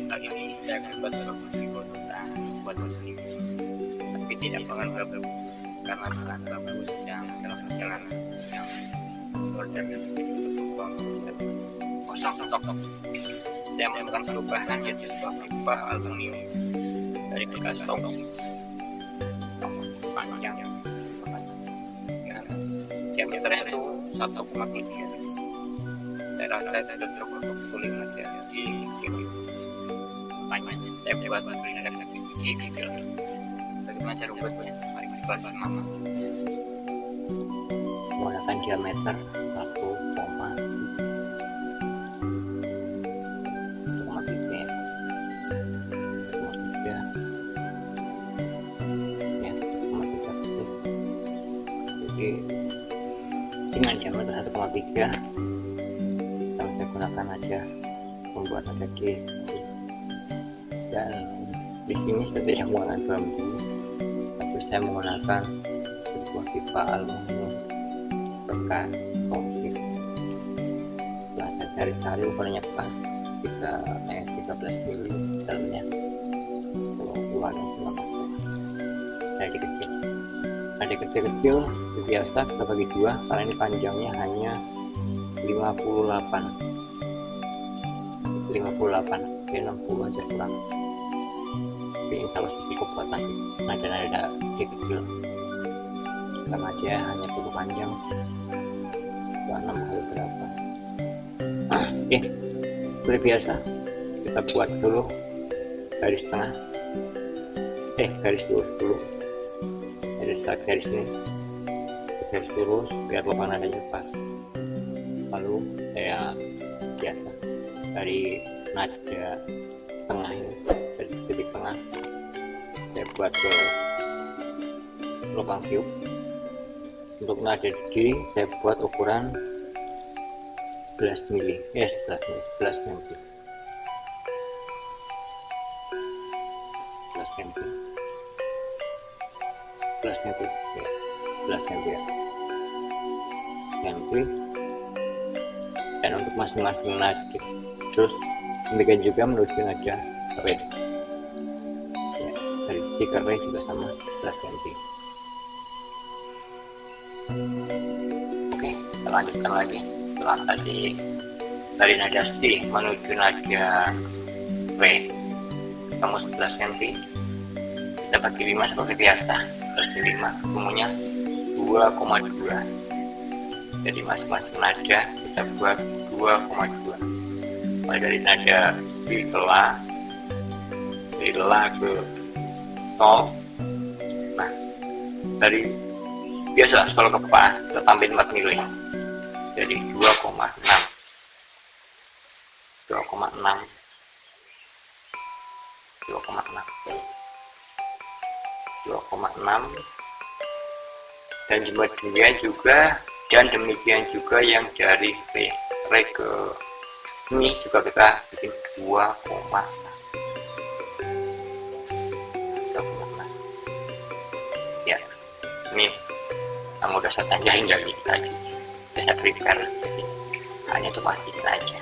Kali ini saya akan buat solusi tentang buat muslim, tapi tidak menganggap karena bagus yang dalam perjalanan yang order kosong tok. Saya menemukan sebuah bahan yaitu sebuah pipa aluminium dari bekas tong panjang diameternya itu 1,3. Saya rasa itu cocok untuk suling aja di sini. Makanya saya buat suling ada kecil. Bagaimana cara buatnya? Mari kita bersama. Menggunakan diameter 1,3 dengan diameter 1,3 yang saya gunakan aja membuat ADG, dan di sini saya tidak menggunakan bambu, tapi saya menggunakan sebuah pipa aluminium bekas komposit. Setelah saya cari-cari ukurannya pas 13 mili dalamnya, luarnya 19. Ada kecil biasa kita bagi dua karena ini panjangnya hanya 58 60 aja kurang, tapi insya Allah cukup buat tadi nada kecil karena dia hanya cukup panjang 26 kali berapa. Oke, seperti biasa kita buat dulu garis tengah, garis lurus dulu dari sini, garis lurus biar lubang nadanya pas. Lalu saya biasa dari nada tengah ini, dari titik tengah saya buat ke lubang tiup. Untuk nada D saya buat ukuran 11 mili, 11 cm. Dan untuk masing-masing nada terus demikian juga menuju nada re ya, dari sisi ke re juga sama 11 cm. Oke, kita lanjutkan lagi. Setelah tadi dari nada C menuju nada re ketemu 11 cm, kita bagi 5 seperti biasa. Bagi 5 ketemunya 2,2. Jadi masing-masing nada kita buat 2,2. Mulai dari nada si la, dari la ke sol. Nah, dari biasa sol ke fa kita tambahin 4 mili. Jadi 2,6 dan demikian juga yang dari re ke ini juga kita bikin 2,6. Ya, ini yang udah saya tanjain dari tadi, saya prepare, jadi hanya itu pastikan aja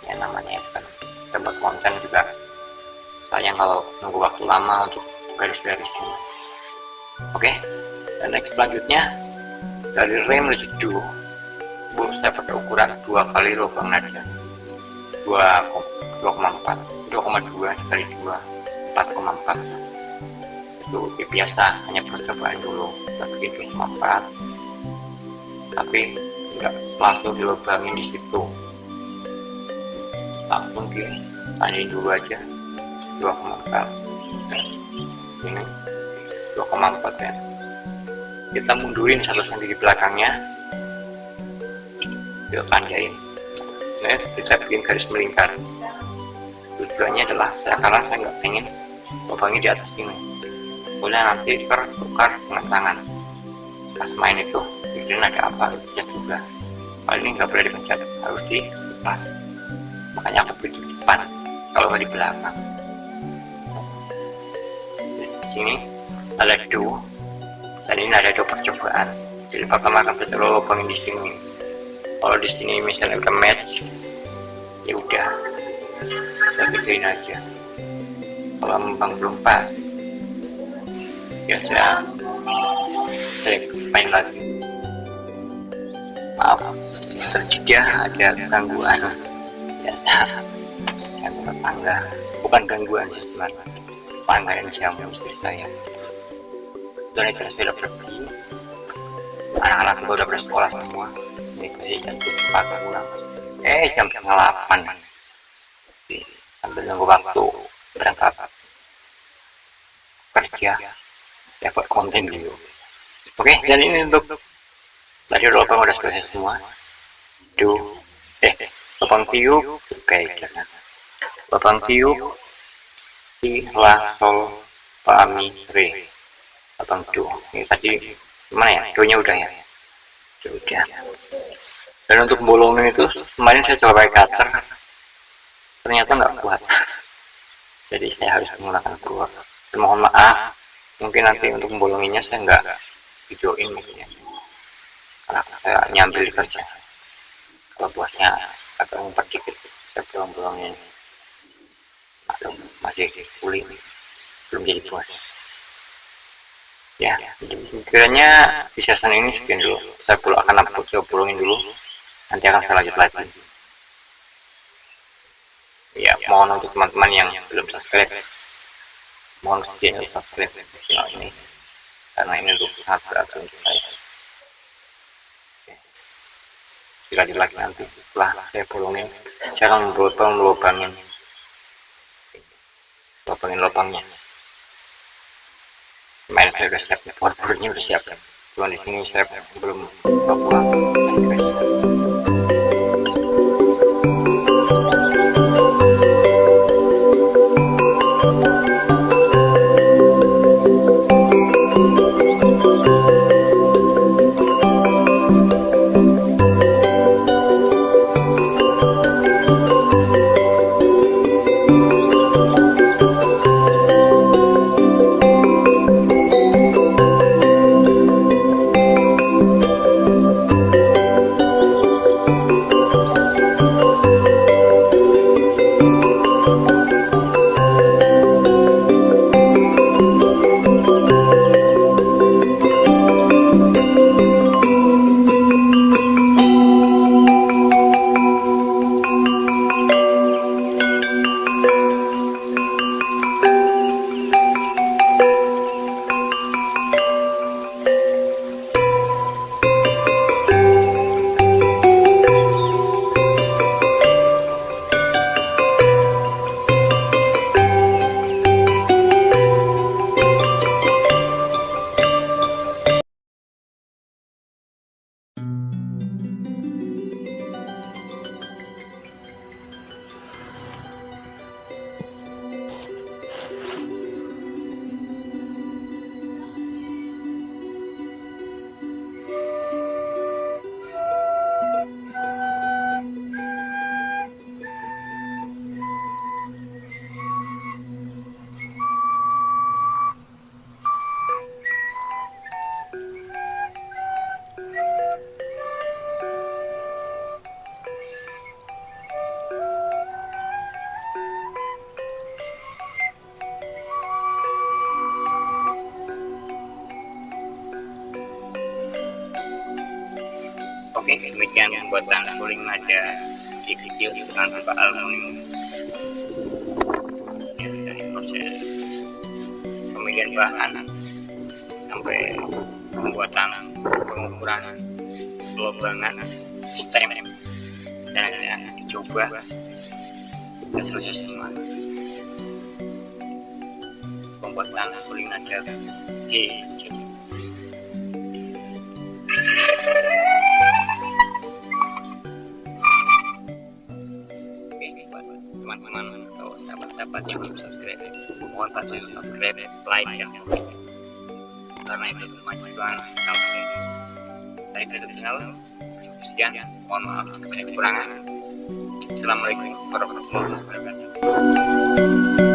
ya, namanya kan kita buat konten juga, soalnya kalau nunggu waktu lama untuk garis-garisnya. Oke, dan next selanjutnya dari re menuju do, saya pakai ukuran 2 kali lubang nada 2,2 kali 2 4,4. Itu biasa hanya percobaan dulu, kita bikin 2,4 tapi enggak langsung dilubangin di situ, langsung tandain dulu aja 2,4. Ini 2,4 ya, kita mundurin 1 cm di belakangnya, kita tandain. Nah, kita bikin garis melingkar. Tujuannya adalah karena saya nggak pengen lubangnya di atas ini, boleh nanti tukar dengan tangan pas main itu bikin ada apa bisa juga. Kalau ini nggak boleh dipencet, harus dilepas, makanya aku bikin di depan kalau nggak di belakang. Di sini ada do, dan ini ada do percobaan. Jadi pertama akan kita lubangin di sini. Kalau di sini misalnya udah match ya udah, saya pikirin aja. Kalau memang belum pas, ya saya main lagi. Maaf, terjadi ada gangguan biasa, gangguan tetangga. Bukan gangguan sih sebenarnya, panggilan jamu istri saya. Dan istri saya sudah pergi, anak-anak udah bersekolah semua. Jadi jam 4 kurang, jam 8 sambil nunggu waktu berangkat kerja, ya buat konten dulu. Oke, dan ini untuk tadi lubang udah selesai semua. Lubang tiup, lubang tiup, si, la, sol, fa, mi, re, lubang do. Ini tadi gimana ya? Do-nya udah ya? Udah. Dan untuk bolongin itu kemarin saya coba pakai cutter, ternyata nggak kuat. Jadi saya harus menggunakan keluar. Mohon maaf, mungkin nanti untuk membolonginya saya nggak videoin mungkin ya, karena saya nyambil di kerja. Kalau bosnya agak ngumpet dikit, saya belum bolongin. Masih kulit, belum jadi bos. Ya, kiranya di season ini sekian dulu. Saya akan bolongin dulu. Nanti akan saya lanjut lagi. Ya, mohon untuk teman-teman yang belum subscribe, mohon sekian subscribe channel ini, karena ini untuk sangat berarti untuk saya. Lanjut lagi nanti setelah saya bolongin, saya akan melubangin lubangnya. Kemarin saya udah siap, bornya udah siap. Cuma di sini saya belum pulang. Oke, demikian pembuatan suling nada kecil dengan tanpa aluminium. Ya, dari proses pemilihan bahan sampai pembuatan pengukuran gelobangan stem dan akan dicoba dan selesai semua. Pembuatan suling nada kecil. Teman-teman atau sahabat-sahabat yang belum subscribe, mohon bantu subscribe, like, dan komen, karena itu kemajuan sampai dari YouTube channel. Sekian, mohon maaf banyak kekurangan. Assalamualaikum warahmatullahi wabarakatuh.